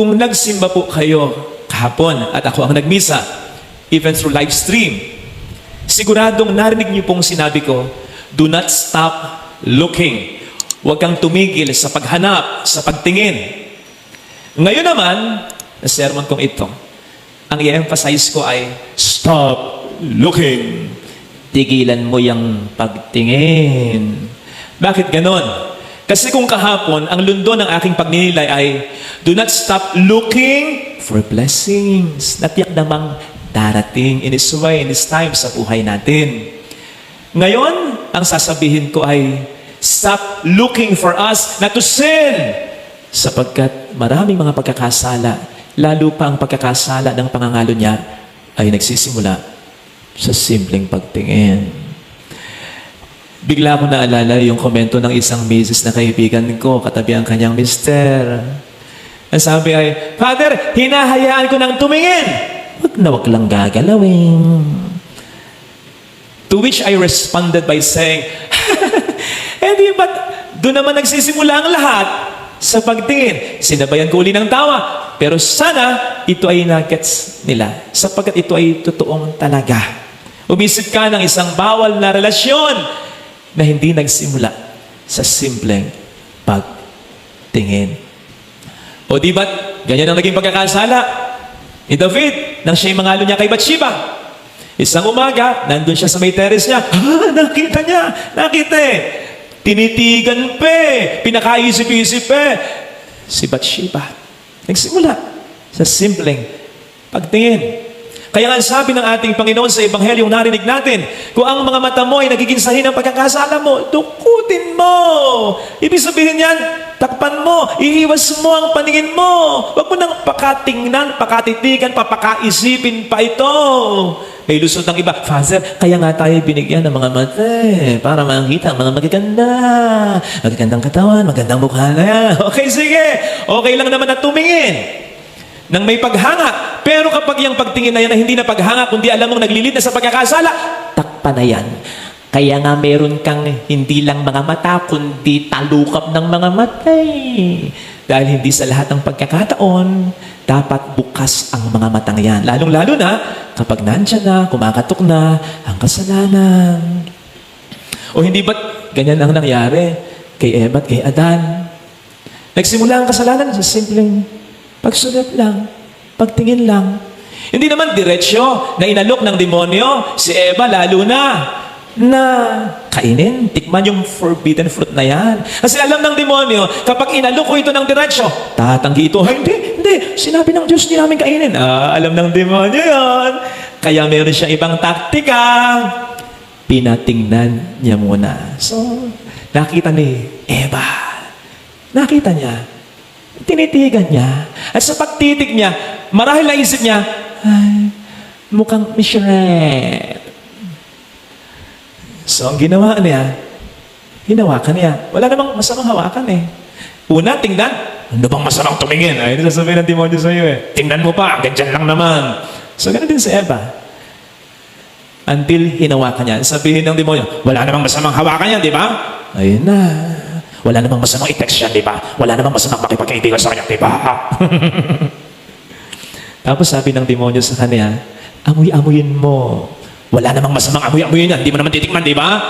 Kung nagsimba po kayo kahapon at ako ang nagmisa, even through live stream, siguradong narinig niyo pong sinabi ko, do not stop looking. Huwag kang tumigil sa paghanap, sa pagtingin. Ngayon naman, na sermon kong ito, ang i-emphasize ko ay, stop looking. Tigilan mo yung pagtingin. Bakit ganon? Kasi kung kahapon, ang lundo ng aking pagninilay ay, do not stop looking for blessings. Natiyak namang darating in His way, in His time sa buhay natin. Ngayon, ang sasabihin ko ay, stop looking for us not to sin. Sapagkat maraming mga pagkakasala, lalo pa ang pagkakasala ng pangangalo niya, ay nagsisimula sa simpleng pagtingin. Bigla ko naalala yung komento ng isang misis na kaibigan ko, katabi ang kanyang mister. Ang sabi ay, Father, hinahayaan ko ng tumingin. Wag lang gagalawin. To which I responded by saying, di ba't doon naman nagsisimula ang lahat sa pagtingin? Sinabayan ko uli ng tawa. Pero sana ito ay nagets nila, sapagkat ito ay totoong talaga. Umisip ka ng isang bawal na relasyon na hindi nagsimula sa simpleng pagtingin. O di ba't ganyan ang naging pagkakasala ni David nang siya'y mangalo niya kay Bathsheba? Isang umaga, nandun siya sa may terrace niya. Nakita eh. Tinitigan pa eh. Pinakaisip-isip eh. Si Bathsheba. Nagsimula sa simpleng pagtingin. Kaya nga sabi ng ating Panginoon sa Ebanghelyong narinig natin, kung ang mga mata mo ay nagiging sahi ng pagkakasala mo, dukutin mo. Ibig sabihin yan, takpan mo, iiwas mo ang paningin mo. Huwag mo nang pakatingnan, pakatitigan, papakaisipin pa ito. May lusot ng iba, Father, kaya nga tayo binigyan ng mga mata para makita ang mga magagandang katawan, magandang mukha na yan. Okay, sige. Okay lang naman na tumingin nang may paghanga. Pero kapag yung pagtingin na yan na hindi na paghanga, kundi alam mong naglilid na sa pagkakasala, takpan na yan. Kaya nga meron kang hindi lang mga mata, kundi talukap ng mga mata. Dahil hindi sa lahat ng pagkakataon, dapat bukas ang mga matang yan. Lalong-lalo na kapag nandyan na, kumakatok na ang kasalanan. O hindi ba't ganyan ang nangyari kay Eva at kay Adan? Nagsimula ang kasalanan sa simpleng pagsulat lang, pagtingin lang. Hindi naman diretsyo na inalok ng demonyo si Eva, lalo na kainin, tikman yung forbidden fruit na yan. Kasi alam ng demonyo, kapag inalok ko ito ng diretsyo, tatanggi ito. Hindi, sinabi ng Diyos, di namin kainin. Alam ng demonyo yan. Kaya meron siyang ibang taktika. Pinatingnan niya muna. So, nakita ni Eva. Nakita niya. Tinitigan niya. At sa pagtitig niya, marahil naisip niya, ay, mukhang missionary. So, ang ginawa niya, hinawakan niya. Wala namang masamang hawakan eh. Una, tingnan. Ano bang masamang tumingin? Ay, sasabihin ng demonyo sa iyo eh. Tingnan mo pa, ganyan lang naman. So, ganun din si Eva. Until hinawakan niya. Sabihin ng demonyo, wala namang masamang hawakan yan, di ba? Ayun na. Wala namang masamang i-text yan, di ba? Wala namang masamang makipagkaibigan sa kanya, di ba? Tapos sabi ng demonyo sa kanya, amoy-amoyin mo. Wala namang masamang amoy-amoyin yan. Di mo naman titikman, di ba?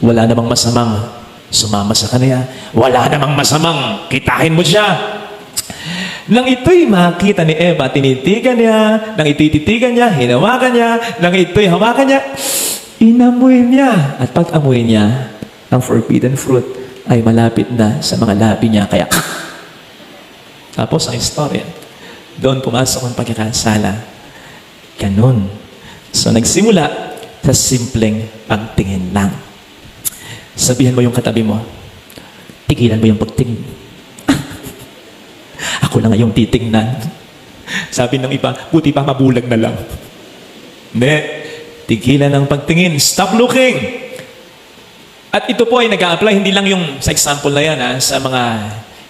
Wala namang masamang sumama sa kanya. Wala namang masamang kitahin mo siya. Nang ito'y makita ni Eva, tinitigan niya. Nang ito'y titigan niya, hinawakan niya. Nang ito'y hawakan niya, inamoy niya. At pag amoy niya, ang forbidden fruit ay malapit na sa mga labi niya. Kaya, tapos ang istorya, doon pumasok ang pagkakasala. Ganun. So, nagsimula sa simpleng pagtingin lang. Sabihan mo yung katabi mo, tigilan mo yung pagtingin. Ako na ngayong titingnan. Sabi ng iba, buti pa mabulag na lang. Hindi. Tigilan ang pagtingin. Stop looking. At ito po ay nag-a-apply, hindi lang yung sa example na yan, sa mga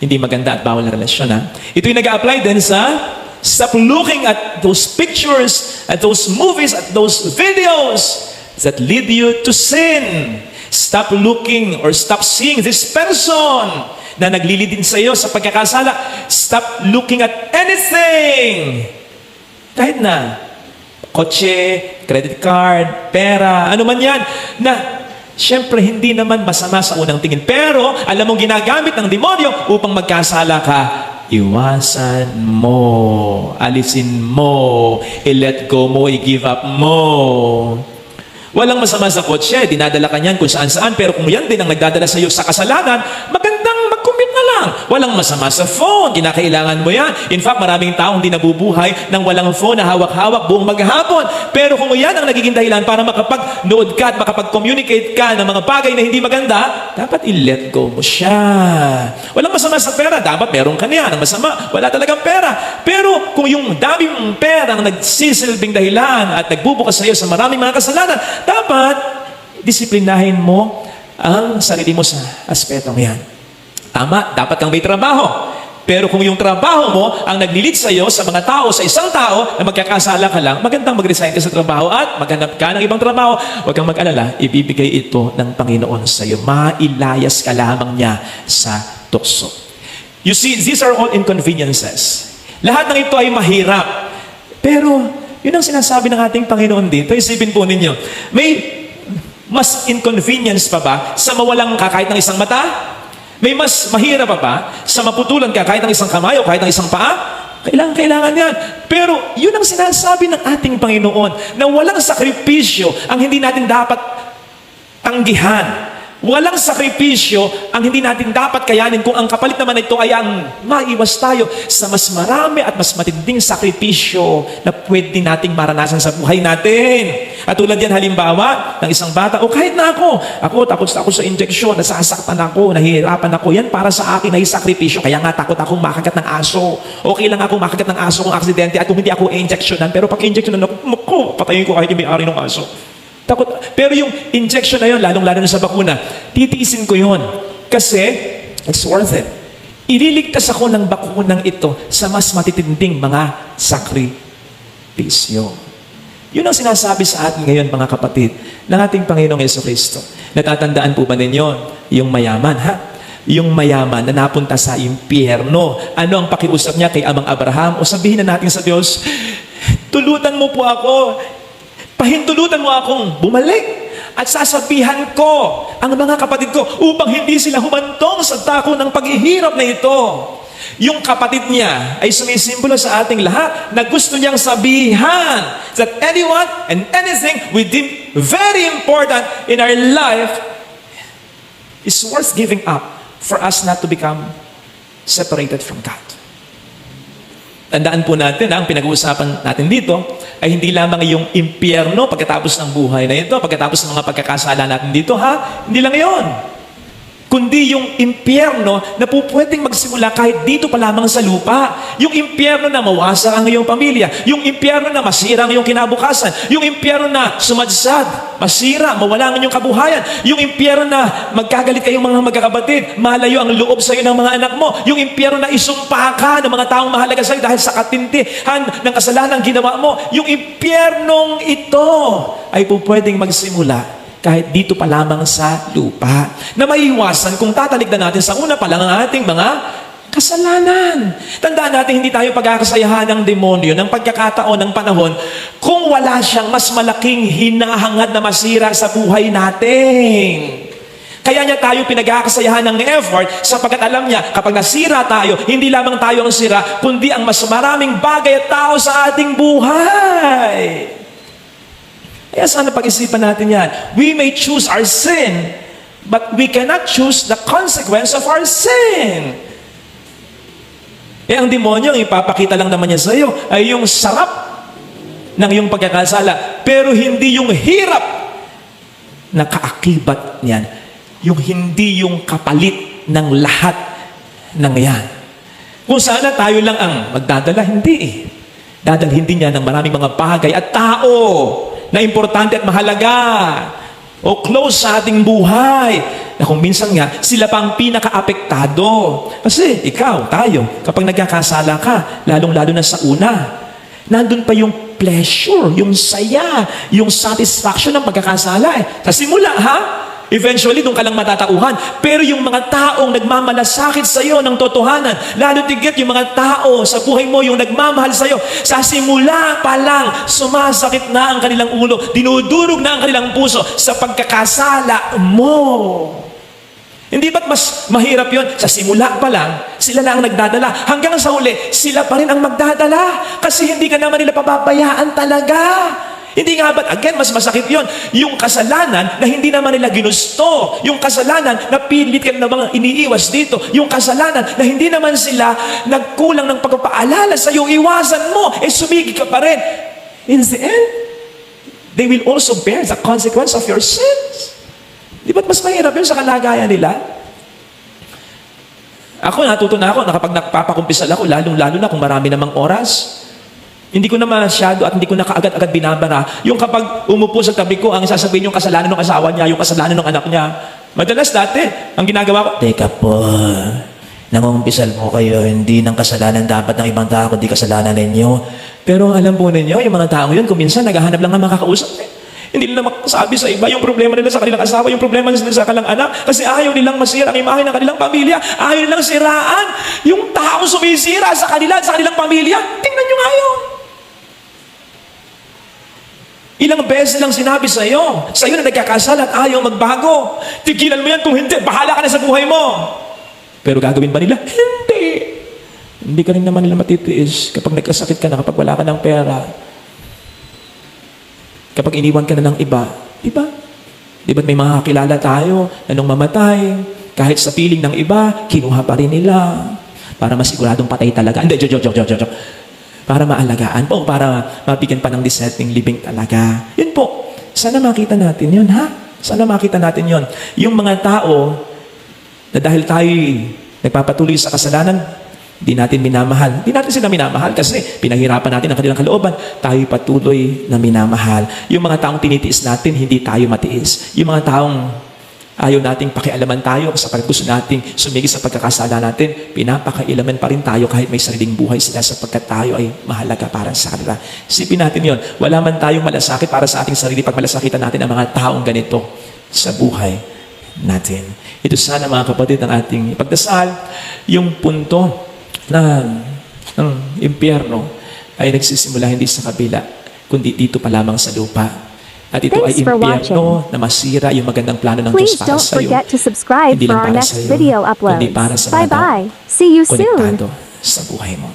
hindi maganda at bawal na relasyon. Ito ay nag-a-apply din sa stop looking at those pictures, at those movies, at those videos that lead you to sin. Stop looking or stop seeing this person na naglilid din sa iyo sa pagkakasala, stop looking at anything. Kahit na, kotse, credit card, pera, ano man yan, na siyempre hindi naman masama sa unang tingin. Pero alam mong ginagamit ng demonyo upang magkasala ka, iwasan mo, alisin mo, i-let go mo, i-give up mo. Walang masama sa kotse, dinadala ka niyan kung saan-saan, pero kung yan din ang nagdadala sa iyo sa kasalanan, magandang mag-commit na lang. Walang masama sa phone, kinakailangan mo yan. In fact, maraming taong hindi nabubuhay nang walang phone na hawak-hawak buong maghapon. Pero kung yan ang nagiging dahilan para makapag-nood ka at makapag-communicate ka ng mga bagay na hindi maganda, dapat i-let go mo siya. Walang masama sa pera, dapat meron ka niya. Ang masama, wala talagang pera. Pero kung yung dami mong pera ang nagsisilbing dahilan at nagbubukas sa iyo sa maraming mga kasalanan, dapat disiplinahin mo ang sarili mo sa aspetong yan. Tama, dapat kang may trabaho. Pero kung yung trabaho mo ang naglilid sa iyo sa mga tao, sa isang tao na magkakasala ka lang, magandang mag-resign ka sa trabaho at maghanap ka ng ibang trabaho. Huwag kang mag-alala, ibibigay ito ng Panginoon sa iyo. Mailayas ka lamang niya sa tukso. You see, these are all inconveniences. Lahat ng ito ay mahirap. Pero yun ang sinasabi ng ating Panginoon dito. Isipin po ninyo, may mas inconvenience pa ba sa mawalang ka kahit ng isang mata? May mas mahirap pa ba sa maputulan ka kahit ng isang kamay o kahit ng isang paa? Kailangan yan. Pero yun ang sinasabi ng ating Panginoon na walang sakripisyo ang hindi natin dapat tanggihan. Walang sakripisyo ang hindi natin dapat kayanin kung ang kapalit naman ito ay ang maiwas tayo sa mas marami at mas matinding sakripisyo na pwede nating maranasan sa buhay natin. At tulad yan halimbawa ng isang bata, o kahit na ako tapos ako sa injection, nasasaktan ako, nahihirapan ako, yan para sa akin ay sakripisyo. Kaya nga takot akong makagat ng aso. Okay lang akong makagat ng aso kung aksidente at kung hindi ako injectionan. Pero pag injectionan ako, patayin ko kahit yung may-ari ng aso. Takot. Pero yung injection na yun, lalong-lalo na sa bakuna, titiisin ko yun. Kasi, it's worth it. Ililigtas ako ng bakunang ito sa mas matitinding mga sakripisyo. Yun ang sinasabi sa atin ngayon, mga kapatid, ng ating Panginoong Jesucristo. Natatandaan po ba ninyo yung mayaman, ha? Yung mayaman na napunta sa impyerno. Ano ang pakiusap niya kay Amang Abraham? O sabihin na natin sa Diyos, tulutan mo po ako, pahintulutan mo akong bumalik at sasabihan ko ang mga kapatid ko upang hindi sila humantong sa dako ng paghihirap na ito. Yung kapatid niya ay sumisimbolo sa ating lahat na gusto niyang sabihan that anyone and anything we deem very important in our life is worth giving up for us not to become separated from God. Tandaan po natin, ang pinag-uusapan natin dito ay hindi lamang yung impyerno pagkatapos ng buhay na ito, pagkatapos ng mga pagkakasala natin dito, ha? Hindi lang yon. Kundi yung impyerno na po pwedeng magsimula kahit dito pa lamang sa lupa. Yung impyerno na mawasak ang iyong pamilya. Yung impyerno na masira ang iyong kinabukasan. Yung impyerno na sumadsad, masira, mawala ang inyong kabuhayan. Yung impyerno na magkagalit kayong mga magkakabatid, malayo ang loob sa iyo ng mga anak mo. Yung impyerno na isumpa ka ng mga taong mahalaga sa iyo dahil sa katintihan ng kasalanan ginawa mo. Yung impyernong ito ay po pwedeng magsimula kahit dito pa lamang sa lupa, na maiiwasan kung tatalikdan natin sa una pa lang ang ating mga kasalanan. Tandaan natin, hindi tayo pagkakasayahan ng demonyo ng pagkakataon ng panahon kung wala siyang mas malaking hinahangad na masira sa buhay natin. Kaya niya tayo pinagkakasayahan ng effort sapagkat alam niya, kapag nasira tayo, hindi lamang tayo ang sira, kundi ang mas maraming bagay at tao sa ating buhay. Kaya sana pag-isipan natin yan. We may choose our sin, but we cannot choose the consequence of our sin. Ang demonyo, ang ipapakita lang naman niya sa iyo ay yung sarap ng iyong pagkakasala, pero hindi yung hirap na kaakibat niyan. Yung hindi yung kapalit ng lahat ng yan. Kung sana tayo lang ang magdadala, hindi eh. Dadalhin din niya ng maraming mga bagay at tao na importante at mahalaga o close sa ating buhay na kung minsan nga sila pa ang pinaka-apektado. Kasi ikaw, tayo, kapag nagkakasala ka, lalong-lalo na sa una, nandun pa yung pleasure, yung saya, yung satisfaction ng pagkakasala. Sa simula, ha? Eventually, doon ka lang matatauhan. Pero yung mga taong nagmamalasakit sa iyo ng totohanan, lalo tigit yung mga tao sa buhay mo, yung nagmamahal sa iyo, sa simula pa lang, sumasakit na ang kanilang ulo, dinudurog na ang kanilang puso sa pagkakasala mo. Hindi ba't mas mahirap yon? Sa simula pa lang, sila lang ang nagdadala. Hanggang sa huli, sila pa rin ang magdadala. Kasi hindi ka naman nila pababayaan talaga. Hindi nga ba't, again, mas masakit yon? Yung kasalanan na hindi naman nila ginusto. Yung kasalanan na pilit ka namang iniiwas dito. Yung kasalanan na hindi naman sila nagkulang ng pagpapaalala sa iyo. Iwasan mo, sumigil ka pa rin. In the end, they will also bear the consequence of your sins. Di ba't mas mahirap yun sa kalagayan nila? Ako, natuto na ako na kapag nagpapakumpisal ako, lalong-lalo na kung marami namang oras, hindi ko na masyado at hindi ko na kaagad-agad binabara. Yung kapag umupo sa tabi ko, ang sasabihin yung kasalanan ng asawa niya, yung kasalanan ng anak niya. Madalas dati, ang ginagawa ko, teka po, nangungumpisal po kayo, hindi ng kasalanan dapat ng ibang tao, kundi kasalanan ninyo. Pero alam po ninyo, yung mga tao yun, kung minsan naghahanap lang ng makakausap. Hindi nila makasabi sa iba yung problema nila sa kanilang asawa, yung problema nila sa kanilang anak, kasi ayaw nilang masira ang imahe ng kanilang pamilya, ayaw nilang siraan yung taong sumisira sa kanila at sa kanilang pamilya. Tingnan nyo nga yun. Ilang beses lang sinabi sa iyo na nagkakasala at ayaw magbago. Tigilan mo yan, kung hindi, bahala ka na sa buhay mo. Pero gagawin ba nila? Hindi. Hindi ka rin naman nila matitiis kapag nagkasakit ka na, kapag wala ka ng pera. Kapag iniwan ka na ng iba, di ba? Di ba't may mga kakilala tayo na nung mamatay, kahit sa piling ng iba, kinuha pa rin nila. Para masiguradong patay talaga. Hindi, joke. Para maalagaan po, para mabigyan pa ng dissenting living talaga. Yun po. Sana makita natin yun, ha? Sana makita natin yun. Yung mga tao na dahil tayo nagpapatuloy sa kasalanan, di natin minamahal. Di natin sila minamahal kasi pinahirapan natin ang kanilang kalooban. Tayo patuloy na minamahal. Yung mga taong tinitiis natin, hindi tayo matiis. Yung mga taong ayaw nating pakialaman tayo sa gusto nating sumigil sa pagkakasala natin, pinapakailaman pa rin tayo kahit may sariling buhay sila sapagkat tayo ay mahalaga para sa kanila. Isipin natin yon. Wala man tayong malasakit para sa ating sarili pag malasakitan natin ang mga taong ganito sa buhay natin. Ito sana mga kapatid ang ating ipagdasal. Yung punto na ng impyerno ay nagsisimula hindi sa kabila, kundi dito pa lamang sa lupa. At ito ay impyerno na masira yung magandang plano ng Diyos para sa iyo. Please don't forget to subscribe Hindi for lang our para next sa iyo, video kundi uploads. para sa mga Bye-bye. See you soon. konektado sa buhay mo.